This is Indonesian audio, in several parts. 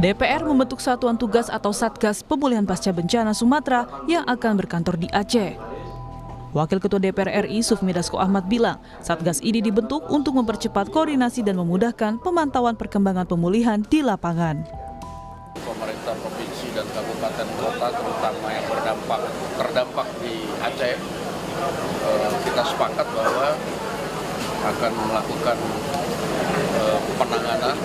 DPR membentuk Satuan Tugas atau Satgas Pemulihan Pasca Bencana Sumatera yang akan berkantor di Aceh. Wakil Ketua DPR RI Sufmi Dasko Ahmad bilang, Satgas ini dibentuk untuk mempercepat koordinasi dan memudahkan pemantauan perkembangan pemulihan di lapangan. Pemerintah provinsi dan kabupaten kota terutama yang terdampak di Aceh, kita sepakat bahwa akan melakukan penanganan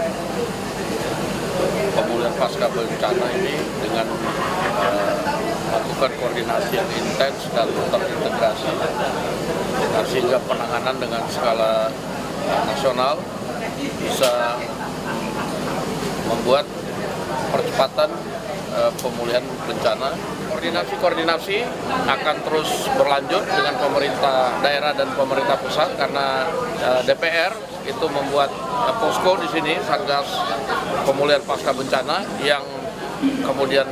pemulihan pasca bencana ini dengan melakukan koordinasi yang intens dan terintegrasi, sehingga penanganan dengan skala nasional bisa membuat percepatan pemulihan bencana. Koordinasi akan terus berlanjut dengan pemerintah daerah dan pemerintah pusat karena DPR itu membuat posko di sini, Satgas Pemulihan Pasca Bencana, yang kemudian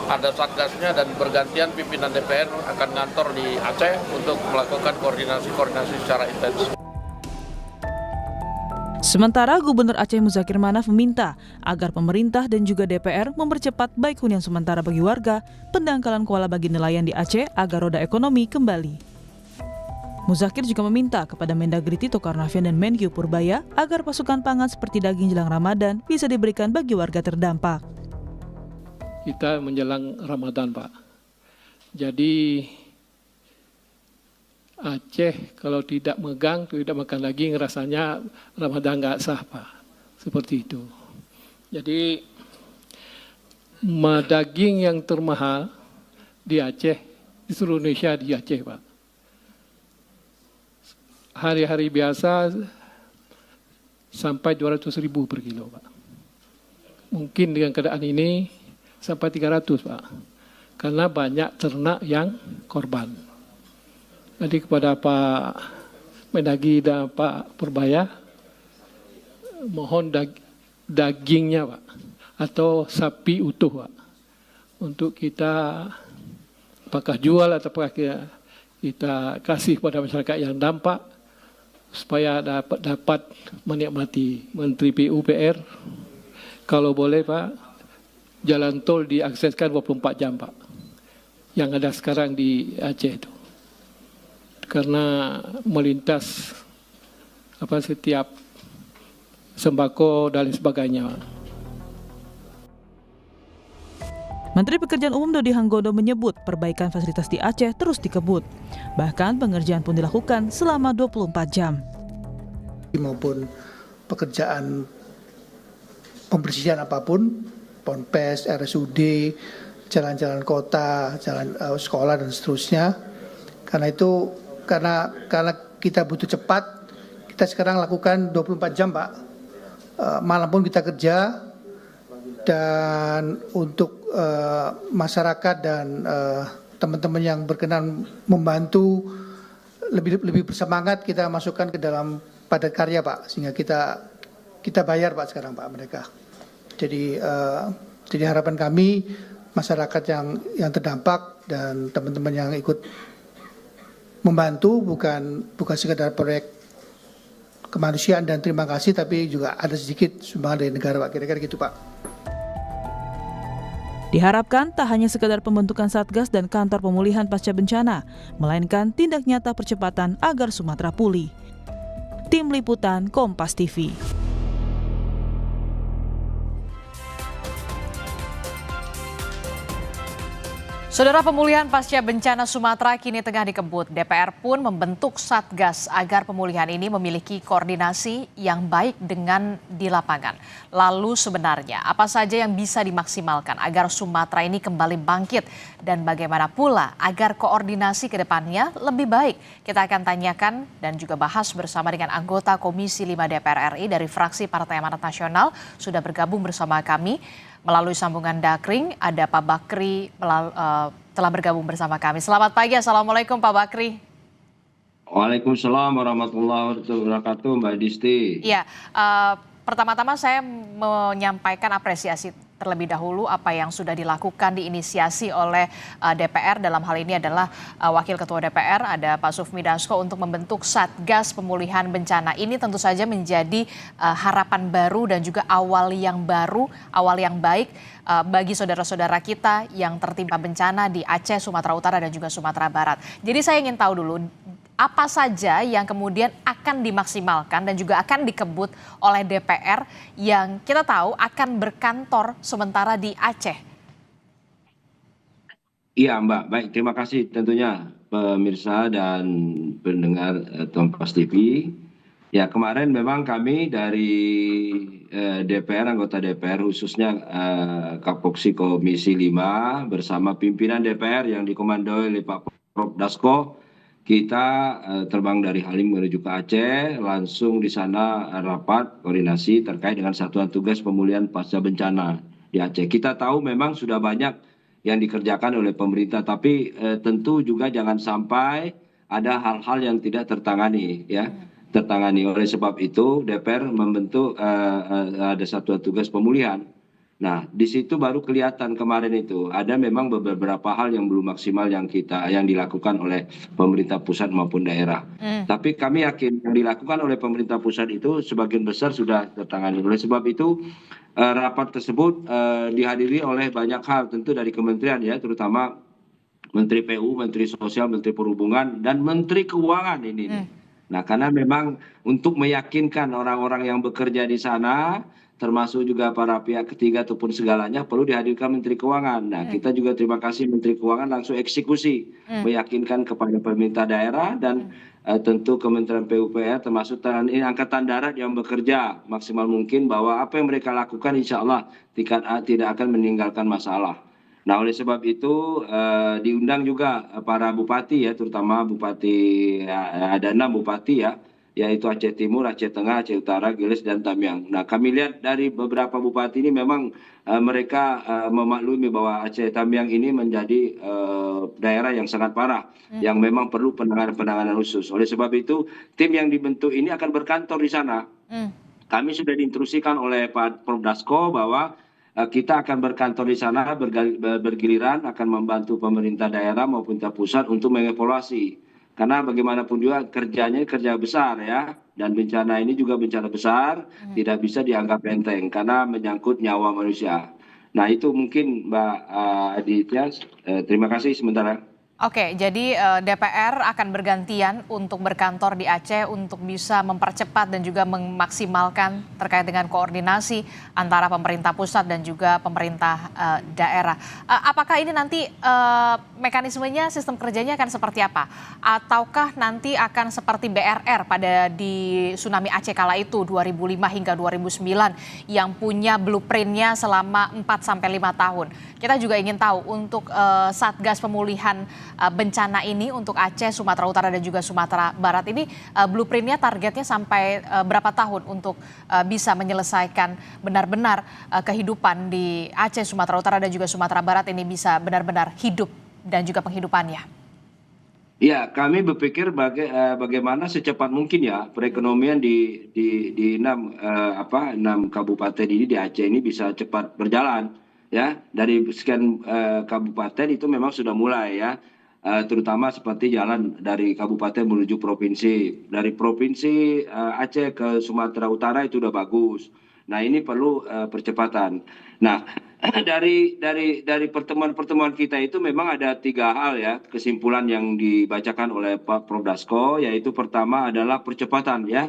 ada satgasnya dan bergantian pimpinan DPR akan ngantor di Aceh untuk melakukan koordinasi secara intens. Sementara Gubernur Aceh Muzakir Manaf meminta agar pemerintah dan juga DPR mempercepat baik hunian sementara bagi warga, pendangkalan kuala bagi nelayan di Aceh agar roda ekonomi kembali. Muzakir juga meminta kepada Mendagri Tito Karnavian dan Menkyu Purbaya agar pasukan pangan seperti daging jelang Ramadan bisa diberikan bagi warga terdampak. Kita menjelang Ramadan, Pak. Jadi Aceh kalau tidak megang, tidak makan daging, rasanya Ramadan nggak sah, Pak. Seperti itu. Jadi daging yang termahal di Aceh, di seluruh Indonesia di Aceh, Pak. Hari-hari biasa sampai 200.000 per kilo, Pak. Mungkin dengan keadaan ini sampai 300, Pak. Karena banyak ternak yang korban. Jadi kepada Pak Mendagri dan Pak Purbaya, mohon dagingnya, Pak, atau sapi utuh, Pak, untuk kita apakah jual atau apakah kita kasih kepada masyarakat yang dampak supaya dapat menikmati. Menteri PUPR, kalau boleh, Pak, jalan tol diakseskan 24 jam, Pak, yang ada sekarang di Aceh itu. Karena melintas setiap sembako dan sebagainya. Menteri Pekerjaan Umum Dodi Hanggodo menyebut perbaikan fasilitas di Aceh terus dikebut. Bahkan pengerjaan pun dilakukan selama 24 jam. Maupun pekerjaan pembersihan apapun, Ponpes, RSUD, jalan-jalan kota, jalan sekolah dan seterusnya. Karena itu karena kita butuh cepat, kita sekarang lakukan 24 jam, Pak. Malam pun kita kerja, dan untuk masyarakat dan teman-teman yang berkenan membantu lebih bersemangat, kita masukkan ke dalam padat karya, Pak, sehingga kita bayar, Pak, sekarang, Pak, mereka. Jadi harapan kami masyarakat yang terdampak dan teman-teman yang ikut membantu bukan sekedar proyek kemanusiaan dan terima kasih, tapi juga ada sedikit sumbangan dari negara, Pak. Kira-kira gitu, Pak. Diharapkan tak hanya sekedar pembentukan Satgas dan kantor pemulihan pasca bencana, melainkan tindak nyata percepatan agar Sumatera pulih. Tim Liputan Kompas TV. Saudara, pemulihan pasca bencana Sumatera kini tengah dikebut. DPR pun membentuk Satgas agar pemulihan ini memiliki koordinasi yang baik dengan di lapangan. Lalu sebenarnya apa saja yang bisa dimaksimalkan agar Sumatera ini kembali bangkit? Dan bagaimana pula agar koordinasi ke depannya lebih baik? Kita akan tanyakan dan juga bahas bersama dengan anggota Komisi 5 DPR RI dari fraksi Partai Amanat Nasional, sudah bergabung bersama kami. Melalui sambungan daring ada Pak Bakri telah bergabung bersama kami. Selamat pagi, Assalamualaikum Pak Bakri. Waalaikumsalam warahmatullahi wabarakatuh, Mbak Disti. Ya, pertama-tama saya menyampaikan apresiasi terlebih dahulu apa yang sudah dilakukan diinisiasi oleh DPR. Dalam hal ini adalah Wakil Ketua DPR ada Pak Sufmi Dasko untuk membentuk Satgas Pemulihan Bencana. Ini tentu saja menjadi harapan baru dan juga awal yang baru, awal yang baik bagi saudara-saudara kita yang tertimpa bencana di Aceh, Sumatera Utara dan juga Sumatera Barat. Jadi saya ingin tahu dulu apa saja yang kemudian akan dimaksimalkan dan juga akan dikebut oleh DPR yang kita tahu akan berkantor sementara di Aceh. Iya Mbak, baik terima kasih tentunya pemirsa dan pendengar Kompas TV. Ya kemarin memang kami dari DPR, anggota DPR khususnya Kapoksi Komisi 5 bersama pimpinan DPR yang dikomandoi oleh Pak Prof. Dasko, kita terbang dari Halim menuju ke Aceh, langsung di sana rapat koordinasi terkait dengan Satuan Tugas Pemulihan Pasca Bencana di Aceh. Kita tahu memang sudah banyak yang dikerjakan oleh pemerintah, tapi tentu juga jangan sampai ada hal-hal yang tidak tertangani, ya. Tertangani. Oleh sebab itu DPR membentuk ada Satuan Tugas Pemulihan. Nah, di situ baru kelihatan kemarin itu ada memang beberapa hal yang belum maksimal yang dilakukan oleh pemerintah pusat maupun daerah. Tapi kami yakin yang dilakukan oleh pemerintah pusat itu sebagian besar sudah tertangani. Oleh sebab itu rapat tersebut dihadiri oleh banyak hal, tentu dari kementerian ya, terutama Menteri PU, Menteri Sosial, Menteri Perhubungan dan Menteri Keuangan ini. Nah, karena memang untuk meyakinkan orang-orang yang bekerja di sana, termasuk juga para pihak ketiga ataupun segalanya, perlu dihadirkan Menteri Keuangan. Nah, kita juga terima kasih Menteri Keuangan langsung eksekusi, meyakinkan kepada pemerintah daerah dan tentu Kementerian PUPR termasuk Angkatan Darat yang bekerja maksimal mungkin bahwa apa yang mereka lakukan insya Allah tidak akan meninggalkan masalah. Nah, oleh sebab itu diundang juga para bupati ya, terutama bupati, ada 6 bupati ya, yaitu Aceh Timur, Aceh Tengah, Aceh Utara, Giles, dan Tamiang. Nah, kami lihat dari beberapa bupati ini memang mereka memaklumi bahwa Aceh Tamiang ini menjadi daerah yang sangat parah, yang memang perlu penanganan khusus. Oleh sebab itu, tim yang dibentuk ini akan berkantor di sana. Kami sudah diinstruksikan oleh Pak Prof. Dasko bahwa kita akan berkantor di sana bergiliran, akan membantu pemerintah daerah maupun pemerintah pusat untuk mengevaluasi. Karena bagaimanapun juga kerjanya kerja besar ya, dan bencana ini juga bencana besar, tidak bisa dianggap enteng karena menyangkut nyawa manusia. Nah itu mungkin Mbak Aditya, terima kasih sementara. Oke, jadi DPR akan bergantian untuk berkantor di Aceh untuk bisa mempercepat dan juga memaksimalkan terkait dengan koordinasi antara pemerintah pusat dan juga pemerintah daerah. Apakah ini nanti mekanismenya, sistem kerjanya akan seperti apa? Ataukah nanti akan seperti BRR pada di tsunami Aceh kala itu 2005 hingga 2009 yang punya blueprintnya selama 4-5 tahun? Kita juga ingin tahu untuk Satgas Pemulihan Bencana ini untuk Aceh, Sumatera Utara dan juga Sumatera Barat ini blueprintnya targetnya sampai berapa tahun untuk bisa menyelesaikan benar-benar kehidupan di Aceh, Sumatera Utara dan juga Sumatera Barat ini bisa benar-benar hidup dan juga penghidupannya. Ya, kami berpikir bagaimana secepat mungkin ya perekonomian di 6 kabupaten ini di Aceh ini bisa cepat berjalan ya. Dari sekian kabupaten itu memang sudah mulai ya. Terutama seperti jalan dari kabupaten menuju provinsi, dari provinsi Aceh ke Sumatera Utara itu udah bagus. Nah ini perlu percepatan. Nah dari pertemuan kita itu memang ada 3 hal ya kesimpulan yang dibacakan oleh Pak Prof. Dasko, yaitu pertama adalah percepatan ya.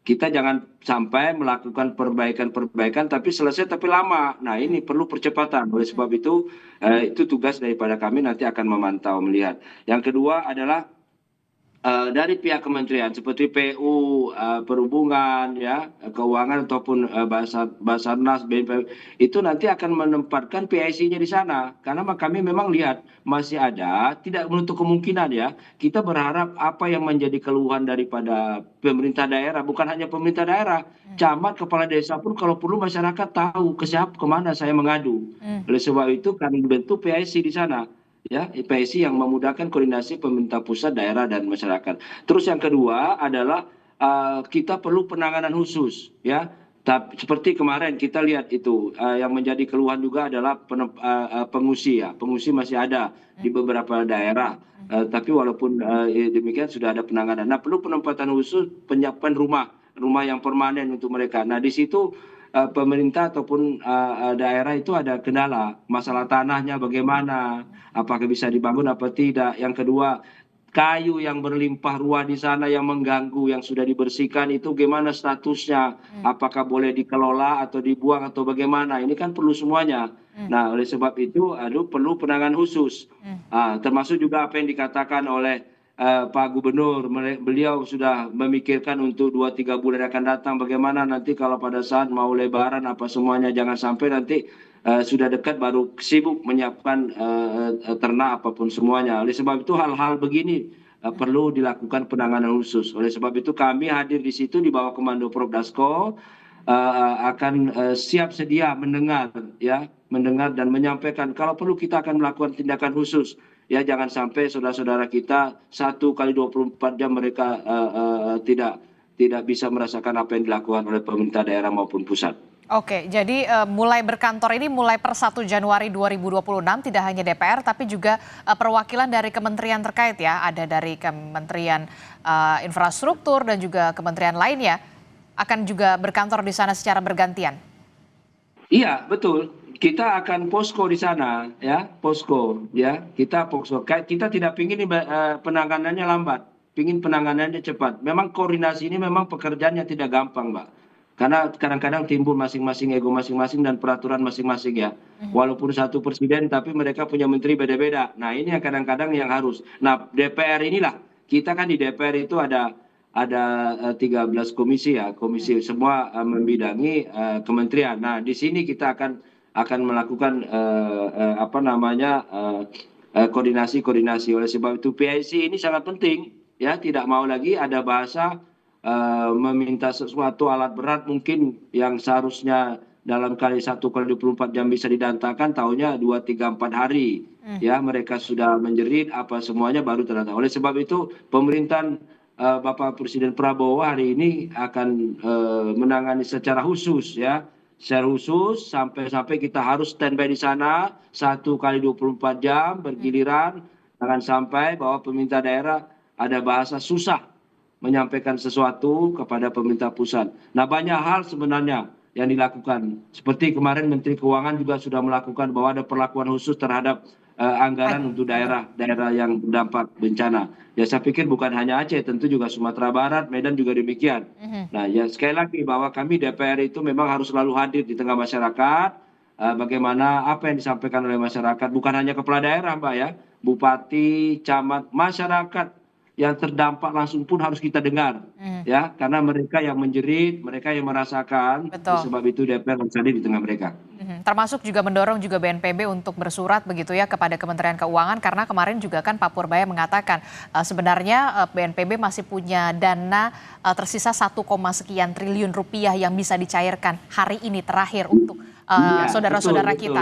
Kita jangan sampai melakukan perbaikan tapi selesai tapi lama. Nah ini perlu percepatan. Oleh sebab itu tugas daripada kami nanti akan memantau melihat. Yang kedua adalah dari pihak kementerian seperti PU, Perhubungan, ya, Keuangan ataupun Basarnas, BNPB itu nanti akan menempatkan PIC-nya di sana. Karena kami memang lihat masih ada, tidak menutup kemungkinan ya. Kita berharap apa yang menjadi keluhan daripada pemerintah daerah, bukan hanya pemerintah daerah, camat, kepala desa pun kalau perlu masyarakat tahu ke siapa, kemana saya mengadu. Oleh sebab itu kami bentuk PIC di sana. Ya, PIC yang memudahkan koordinasi pemerintah pusat, daerah, dan masyarakat. Terus yang kedua adalah kita perlu penanganan khusus, ya, Tapi seperti kemarin kita lihat itu yang menjadi keluhan juga adalah pengungsi ya. Pengungsi masih ada di beberapa daerah. Tapi walaupun demikian sudah ada penanganan. Nah, perlu penempatan khusus, penyiapan rumah yang permanen untuk mereka. Nah, di situ pemerintah ataupun daerah itu ada kendala. Masalah tanahnya bagaimana, apakah bisa dibangun apa tidak. Yang kedua, kayu yang berlimpah ruah di sana yang mengganggu, yang sudah dibersihkan itu gimana statusnya, apakah boleh dikelola atau dibuang atau bagaimana, ini kan perlu semuanya. Nah, oleh sebab itu perlu penanganan khusus. Termasuk juga apa yang dikatakan oleh Pak Gubernur, beliau sudah memikirkan untuk 2-3 bulan akan datang bagaimana nanti kalau pada saat mau lebaran apa semuanya, jangan sampai nanti sudah dekat baru sibuk menyiapkan ternak apapun semuanya. Oleh sebab itu hal-hal begini perlu dilakukan penanganan khusus. Oleh sebab itu kami hadir di situ di bawah komando Prof Dasko akan siap sedia mendengar dan menyampaikan. Kalau perlu kita akan melakukan tindakan khusus. Ya, jangan sampai saudara-saudara kita 1 kali 24 jam mereka tidak bisa merasakan apa yang dilakukan oleh pemerintah daerah maupun pusat. Oke, jadi mulai berkantor ini mulai per 1 Januari 2026 tidak hanya DPR tapi juga perwakilan dari kementerian terkait ya. Ada dari Kementerian Infrastruktur dan juga kementerian lainnya akan juga berkantor di sana secara bergantian. Iya, betul. Kita akan posko di sana ya, posko ya. Kita posko. Kita tidak ingin penanganannya lambat, ingin penanganannya cepat. Memang koordinasi ini memang pekerjaan yang tidak gampang, Mbak. Karena kadang-kadang timbul masing-masing ego masing-masing dan peraturan masing-masing ya. Walaupun satu presiden tapi mereka punya menteri beda-beda. Nah, ini yang kadang-kadang yang harus. Nah, DPR inilah, kita kan di DPR itu ada 13 komisi ya, komisi semua membidangi kementerian. Nah, di sini kita akan melakukan koordinasi. Oleh sebab itu PIC ini sangat penting ya, tidak mau lagi ada bahasa meminta sesuatu alat berat mungkin yang seharusnya dalam 1 kali 24 jam bisa didatangkan, tahunya 2, 3, 4 hari ya, mereka sudah menjerit apa semuanya baru terdatang. Oleh sebab itu pemerintahan Bapak Presiden Prabowo hari ini akan menangani secara khusus ya, secara khusus sampai kita harus standby di sana 1 kali 24 jam bergiliran. Jangan sampai bahwa pemerintah daerah ada bahasa susah menyampaikan sesuatu kepada pemerintah pusat. Nah, banyak hal sebenarnya yang dilakukan. Seperti kemarin Menteri Keuangan juga sudah melakukan bahwa ada perlakuan khusus terhadap anggaran untuk daerah yang berdampak bencana. Ya, saya pikir bukan hanya Aceh, tentu juga Sumatera Barat, Medan juga demikian. Nah, ya sekali lagi bahwa kami DPR itu memang harus selalu hadir di tengah masyarakat. Bagaimana apa yang disampaikan oleh masyarakat, bukan hanya kepala daerah, Mbak ya, bupati, camat, masyarakat yang terdampak langsung pun harus kita dengar ya, karena mereka yang menjerit, mereka yang merasakan. Sebab itu DPR harus hadir di tengah mereka. Termasuk juga mendorong juga BNPB untuk bersurat begitu ya kepada Kementerian Keuangan, karena kemarin juga kan Pak Purbaya mengatakan sebenarnya BNPB masih punya dana tersisa 1, sekian triliun rupiah yang bisa dicairkan hari ini terakhir untuk saudara-saudara kita.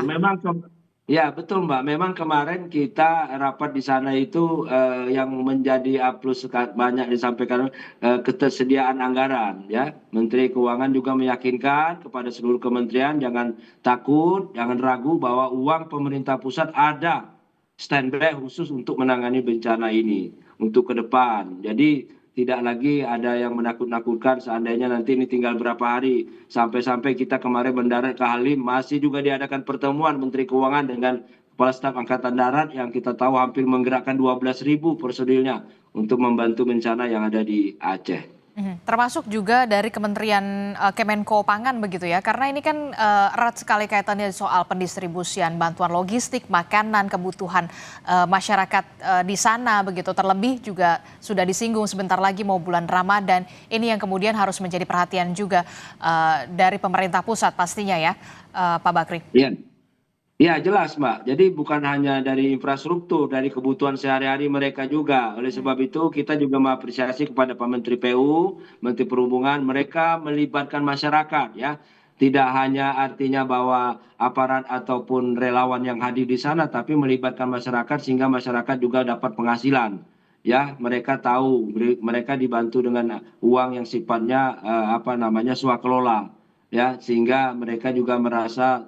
Ya, betul Mbak. Memang kemarin kita rapat di sana itu yang menjadi plus banyak disampaikan ketersediaan anggaran ya. Menteri Keuangan juga meyakinkan kepada seluruh kementerian jangan takut, jangan ragu bahwa uang pemerintah pusat ada standby khusus untuk menangani bencana ini untuk ke depan. Jadi tidak lagi ada yang menakut-nakutkan seandainya nanti ini tinggal berapa hari. Sampai-sampai kita kemarin mendarat ke Halim, masih juga diadakan pertemuan Menteri Keuangan dengan Kepala Staf Angkatan Darat yang kita tahu hampir menggerakkan 12.000 personilnya untuk membantu bencana yang ada di Aceh. Termasuk juga dari Kementerian Kemenko Pangan begitu ya, karena ini kan erat sekali kaitannya soal pendistribusian bantuan logistik, makanan, kebutuhan masyarakat di sana begitu. Terlebih juga sudah disinggung sebentar lagi mau bulan Ramadan, ini yang kemudian harus menjadi perhatian juga dari pemerintah pusat pastinya ya, Pak Bakri. Iya. Ya, jelas Mbak. Jadi bukan hanya dari infrastruktur, dari kebutuhan sehari-hari mereka juga. Oleh sebab itu kita juga mengapresiasi kepada Pak Menteri PU, Menteri Perhubungan, mereka melibatkan masyarakat ya. Tidak hanya artinya bahwa aparat ataupun relawan yang hadir di sana, tapi melibatkan masyarakat sehingga masyarakat juga dapat penghasilan. Ya, mereka tahu, mereka dibantu dengan uang yang sifatnya swakelola. ya, sehingga mereka juga merasa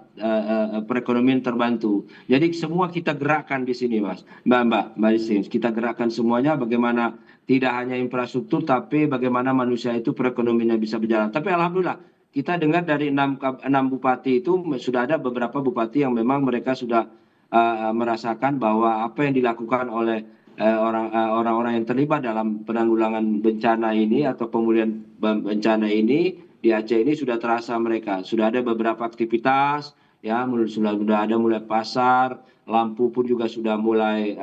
perekonomian terbantu. Jadi semua kita gerakkan di sini, Mas, Mbak Isin. Kita gerakkan semuanya bagaimana tidak hanya infrastruktur, tapi bagaimana manusia itu perekonomiannya bisa berjalan. Tapi alhamdulillah kita dengar dari enam bupati itu sudah ada beberapa bupati yang memang mereka sudah merasakan bahwa apa yang dilakukan oleh orang-orang yang terlibat dalam penanggulangan bencana ini atau pemulihan bencana ini di Aceh ini sudah terasa mereka. Sudah ada beberapa aktivitas, ya, sudah ada mulai pasar, lampu pun juga sudah mulai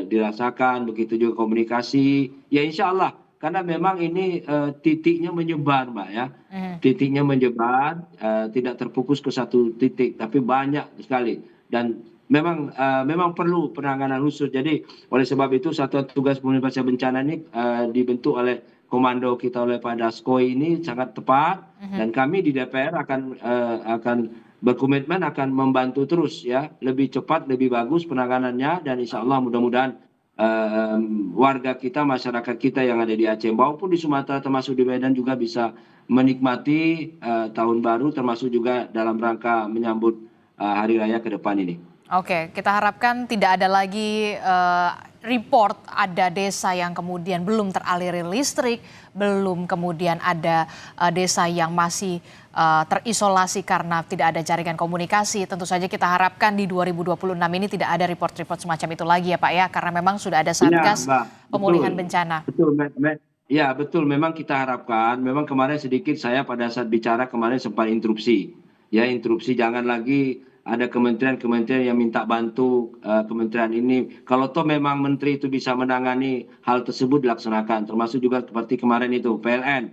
dirasakan, begitu juga komunikasi. Ya insya Allah, karena memang ini titiknya menyebar, Mbak, ya. Titiknya menyebar, tidak terfokus ke satu titik, tapi banyak sekali. Dan memang perlu penanganan khusus. Jadi oleh sebab itu Satuan Tugas Pemulihan Pasca Bencana ini dibentuk oleh komando kita oleh Pak Dasko ini sangat tepat, dan kami di DPR akan berkomitmen akan membantu terus, ya, lebih cepat, lebih bagus penanganannya, dan insya Allah mudah-mudahan warga kita, masyarakat kita yang ada di Aceh maupun di Sumatera termasuk di Medan juga bisa menikmati tahun baru, termasuk juga dalam rangka menyambut hari raya ke depan ini. Oke, kita harapkan tidak ada lagi report ada desa yang kemudian belum teraliri listrik, belum kemudian ada desa yang masih terisolasi karena tidak ada jaringan komunikasi. Tentu saja kita harapkan di 2026 ini tidak ada report-report semacam itu lagi ya Pak ya, karena memang sudah ada Satgas Pemulihan Bencana. Betul, ya betul, memang kita harapkan, memang kemarin sedikit saya pada saat bicara kemarin sempat interupsi. Ya, interupsi, jangan lagi ada kementerian-kementerian yang minta bantu kementerian ini. Kalau toh memang menteri itu bisa menangani hal tersebut dilaksanakan, termasuk juga seperti kemarin itu PLN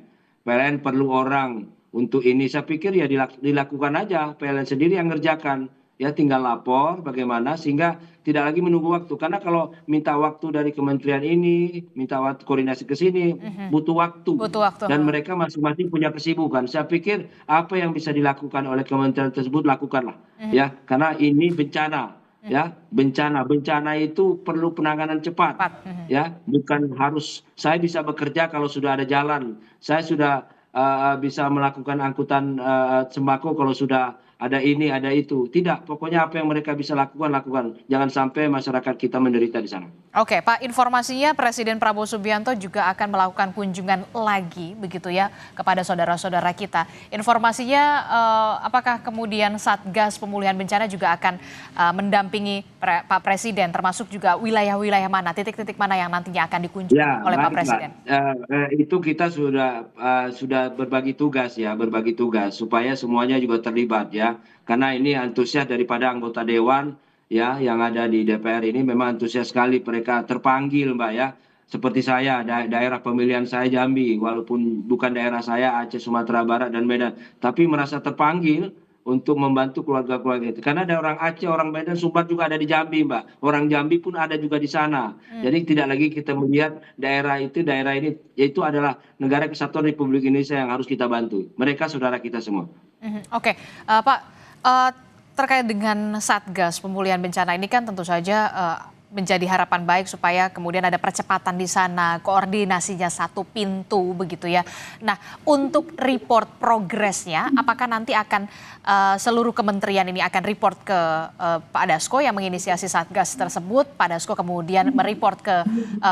perlu orang untuk ini. Saya pikir ya dilakukan aja, PLN sendiri yang ngerjakan, ya, tinggal lapor bagaimana sehingga tidak lagi menunggu waktu. Karena kalau minta waktu dari kementerian ini, minta waktu koordinasi ke sini, butuh waktu. Dan mereka masing-masing punya kesibukan. Saya pikir apa yang bisa dilakukan oleh kementerian tersebut lakukanlah, ya, karena ini bencana, ya, bencana itu perlu penanganan cepat, ya, bukan harus saya bisa bekerja kalau sudah ada jalan, saya sudah bisa melakukan angkutan sembako kalau sudah ada ini, ada itu. Tidak, pokoknya apa yang mereka bisa lakukan. Jangan sampai masyarakat kita menderita di sana. Oke, Pak, informasinya Presiden Prabowo Subianto juga akan melakukan kunjungan lagi, begitu ya, kepada saudara-saudara kita. Informasinya, apakah kemudian Satgas Pemulihan Bencana juga akan mendampingi Pak Presiden, termasuk juga wilayah-wilayah mana, titik-titik mana yang nantinya akan dikunjungi oleh Pak Presiden? Itu kita sudah berbagi tugas, ya, supaya semuanya juga terlibat, ya. Karena ini antusias daripada anggota dewan, ya, yang ada di DPR ini memang antusias sekali, mereka terpanggil, Mbak, ya. Seperti saya, daerah pemilihan saya Jambi, walaupun bukan daerah saya Aceh, Sumatera Barat dan Medan, tapi merasa terpanggil untuk membantu keluarga-keluarga itu. Karena ada orang Aceh, orang Medan, Sumbar juga ada di Jambi, Mbak. Orang Jambi pun ada juga di sana. Jadi tidak lagi kita melihat daerah ini, yaitu adalah Negara Kesatuan Republik Indonesia yang harus kita bantu. Mereka saudara kita semua. Oke, Pak, terkait dengan Satgas Pemulihan Bencana ini kan tentu saja menjadi harapan baik supaya kemudian ada percepatan di sana, koordinasinya satu pintu begitu ya. Nah, untuk report progresnya, apakah nanti akan seluruh kementerian ini akan report ke Pak Dasko yang menginisiasi Satgas tersebut, Pak Dasko kemudian mereport ke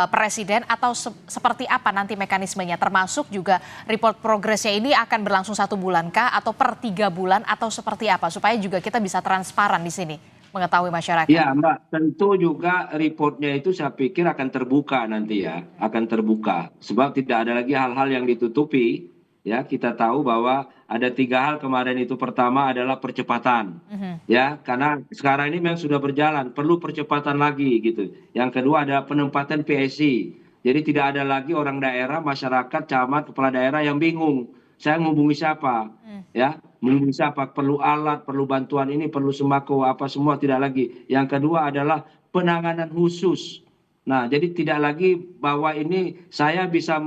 Presiden, atau seperti apa nanti mekanismenya? Termasuk juga report progresnya ini akan berlangsung 1 bulan kah, atau per 3 bulan, atau seperti apa? Supaya juga kita bisa transparan di sini mengetahui masyarakat. Ya, Mbak, tentu juga reportnya itu saya pikir akan terbuka nanti, ya, akan terbuka. Sebab tidak ada lagi hal-hal yang ditutupi, ya. Kita tahu bahwa ada 3 hal kemarin itu. Pertama adalah percepatan, ya, karena sekarang ini memang sudah berjalan, perlu percepatan lagi gitu. Yang kedua ada penempatan PSI. Jadi tidak ada lagi orang daerah, masyarakat, camat, kepala daerah yang bingung. Saya menghubungi siapa, ya, menghubungi siapa, perlu alat, perlu bantuan ini, perlu sembako, apa semua, tidak lagi. Yang kedua adalah penanganan khusus. Nah, jadi tidak lagi bahwa ini saya bisa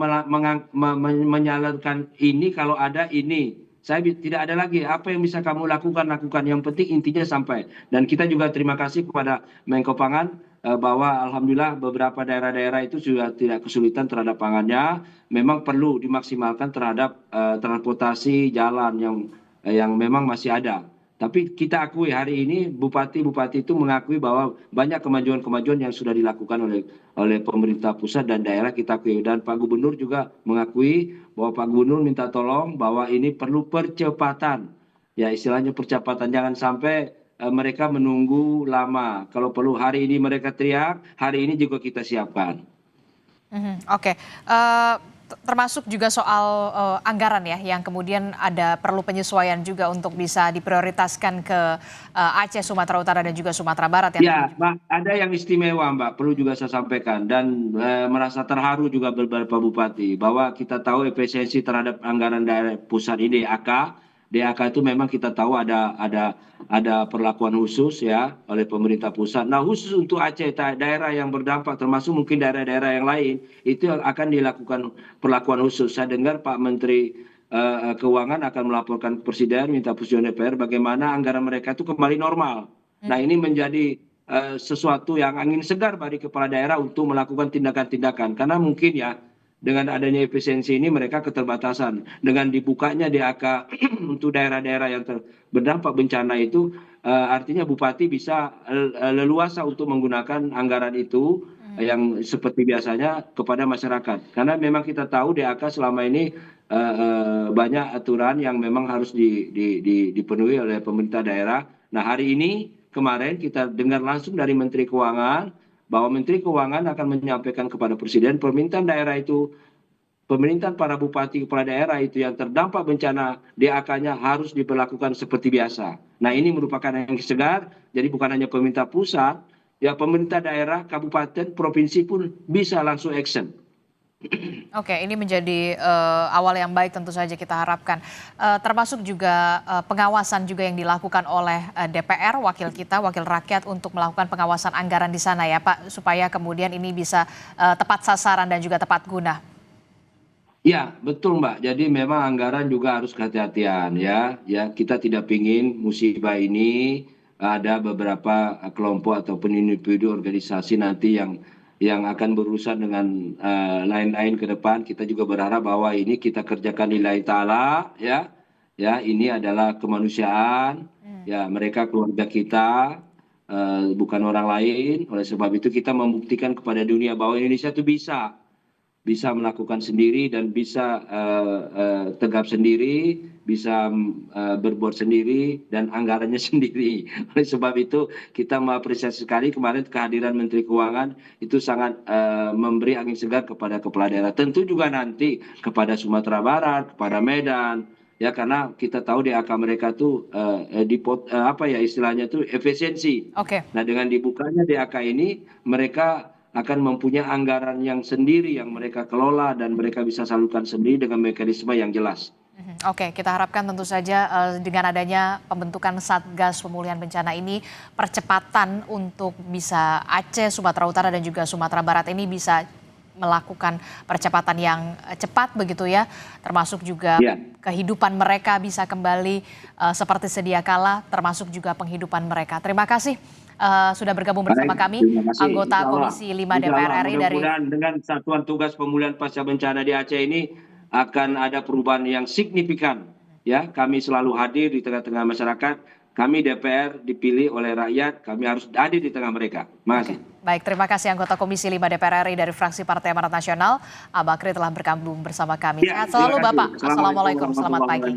menyalurkan ini kalau ada ini. Saya tidak ada lagi apa yang bisa kamu lakukan. Yang penting intinya sampai. Dan kita juga terima kasih kepada Menko Pangan bahwa alhamdulillah beberapa daerah-daerah itu sudah tidak kesulitan terhadap pangannya. Memang perlu dimaksimalkan terhadap transportasi jalan yang yang memang masih ada. Tapi kita akui hari ini bupati-bupati itu mengakui bahwa banyak kemajuan-kemajuan yang sudah dilakukan oleh pemerintah pusat dan daerah, kita akui. Dan Pak Gubernur juga mengakui bahwa Pak Gubernur minta tolong bahwa ini perlu percepatan. Ya istilahnya percepatan, jangan sampai mereka menunggu lama. Kalau perlu hari ini mereka teriak, hari ini juga kita siapkan. Oke. Termasuk juga soal anggaran ya, yang kemudian ada perlu penyesuaian juga untuk bisa diprioritaskan ke Aceh, Sumatera Utara dan juga Sumatera Barat ya. Ya, Mbak, ada yang istimewa Mbak, perlu juga saya sampaikan dan merasa terharu juga beberapa bupati bahwa kita tahu efisiensi terhadap anggaran daerah pusat ini DAK itu memang kita tahu ada perlakuan khusus ya oleh pemerintah pusat. Nah khusus untuk Aceh, daerah yang berdampak termasuk mungkin daerah-daerah yang lain itu akan dilakukan perlakuan khusus. Saya dengar Pak Menteri Keuangan akan melaporkan ke Presiden, minta persetujuan DPR bagaimana anggaran mereka itu kembali normal. Nah ini menjadi sesuatu yang angin segar bagi kepala daerah untuk melakukan tindakan-tindakan karena mungkin ya dengan adanya efisiensi ini mereka keterbatasan. Dengan dibukanya DAK untuk daerah-daerah yang berdampak bencana itu artinya bupati bisa leluasa untuk menggunakan anggaran itu yang seperti biasanya kepada masyarakat. Karena memang kita tahu DAK selama ini banyak aturan yang memang harus dipenuhi oleh pemerintah daerah. Nah hari ini kemarin kita dengar langsung dari Menteri Keuangan bahwa Menteri Keuangan akan menyampaikan kepada Presiden permintaan daerah itu, permintaan para bupati kepala daerah itu yang terdampak bencana DAK-nya harus diperlakukan seperti biasa. Nah ini merupakan yang segar, jadi bukan hanya pemerintah pusat, ya pemerintah daerah, kabupaten, provinsi pun bisa langsung action. Oke, ini menjadi awal yang baik tentu saja kita harapkan. Termasuk juga pengawasan juga yang dilakukan oleh DPR, wakil rakyat untuk melakukan pengawasan anggaran di sana ya Pak, supaya kemudian ini bisa tepat sasaran dan juga tepat guna. Ya betul Mbak, jadi memang anggaran juga harus kehati-hatian ya. Kita tidak ingin musibah ini ada beberapa kelompok ataupun individu organisasi nanti yang akan berurusan dengan lain-lain ke depan. Kita juga berharap bahwa ini kita kerjakan lillahi ta'ala ya ini adalah kemanusiaan ya, mereka keluarga kita bukan orang lain. Oleh sebab itu kita membuktikan kepada dunia bahwa Indonesia itu bisa melakukan sendiri dan bisa tegap sendiri, bisa berbuat sendiri dan anggarannya sendiri. Oleh sebab itu kita mengapresiasi sekali kemarin kehadiran Menteri Keuangan itu sangat memberi angin segar kepada kepala daerah. Tentu juga nanti kepada Sumatera Barat, kepada Medan, ya karena kita tahu DAK mereka tuh istilahnya tuh efisiensi. Oke. Nah dengan dibukanya DAK ini mereka akan mempunyai anggaran yang sendiri yang mereka kelola dan mereka bisa salurkan sendiri dengan mekanisme yang jelas. Oke, kita harapkan tentu saja dengan adanya pembentukan Satgas Pemulihan Bencana ini, percepatan untuk bisa Aceh, Sumatera Utara dan juga Sumatera Barat ini bisa melakukan percepatan yang cepat begitu ya, termasuk juga kehidupan mereka bisa kembali seperti sedia kala, termasuk juga penghidupan mereka. Terima kasih sudah bergabung bersama kami, anggota Komisi 5 DPR RI dari. Mudah-mudahan dengan Satuan Tugas Pemulihan Pasca Bencana di Aceh ini akan ada perubahan yang signifikan. Ya, kami selalu hadir di tengah-tengah masyarakat. Kami DPR dipilih oleh rakyat, kami harus hadir di tengah mereka. Terima kasih. Baik, terima kasih anggota Komisi 5 DPR RI dari fraksi Partai Amanat Nasional, Abakri telah bergabung bersama kami. Sehat selalu Bapak. Assalamualaikum, selamat pagi.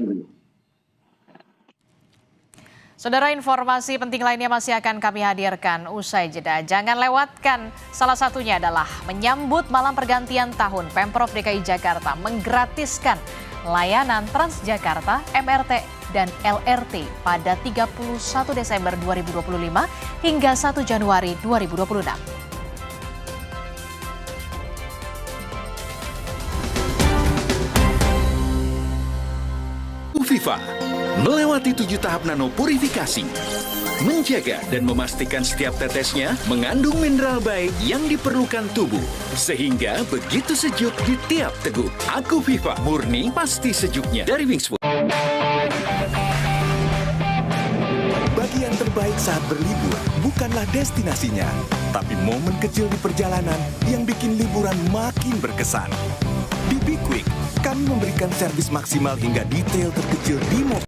Saudara, informasi penting lainnya masih akan kami hadirkan usai jeda. Jangan lewatkan, salah satunya adalah menyambut malam pergantian tahun. Pemprov DKI Jakarta menggratiskan layanan Transjakarta, MRT, dan LRT pada 31 Desember 2025 hingga 1 Januari 2026. Viva melewati 7 tahap nano purifikasi, menjaga dan memastikan setiap tetesnya mengandung mineral baik yang diperlukan tubuh, sehingga begitu sejuk di tiap teguk. Aku Viva, murni pasti sejuknya dari Wingswood. Bagian terbaik saat berlibur bukanlah destinasinya, tapi momen kecil di perjalanan yang bikin liburan makin berkesan. Di Be Quick, kami memberikan servis maksimal hingga detail terkecil di mobil.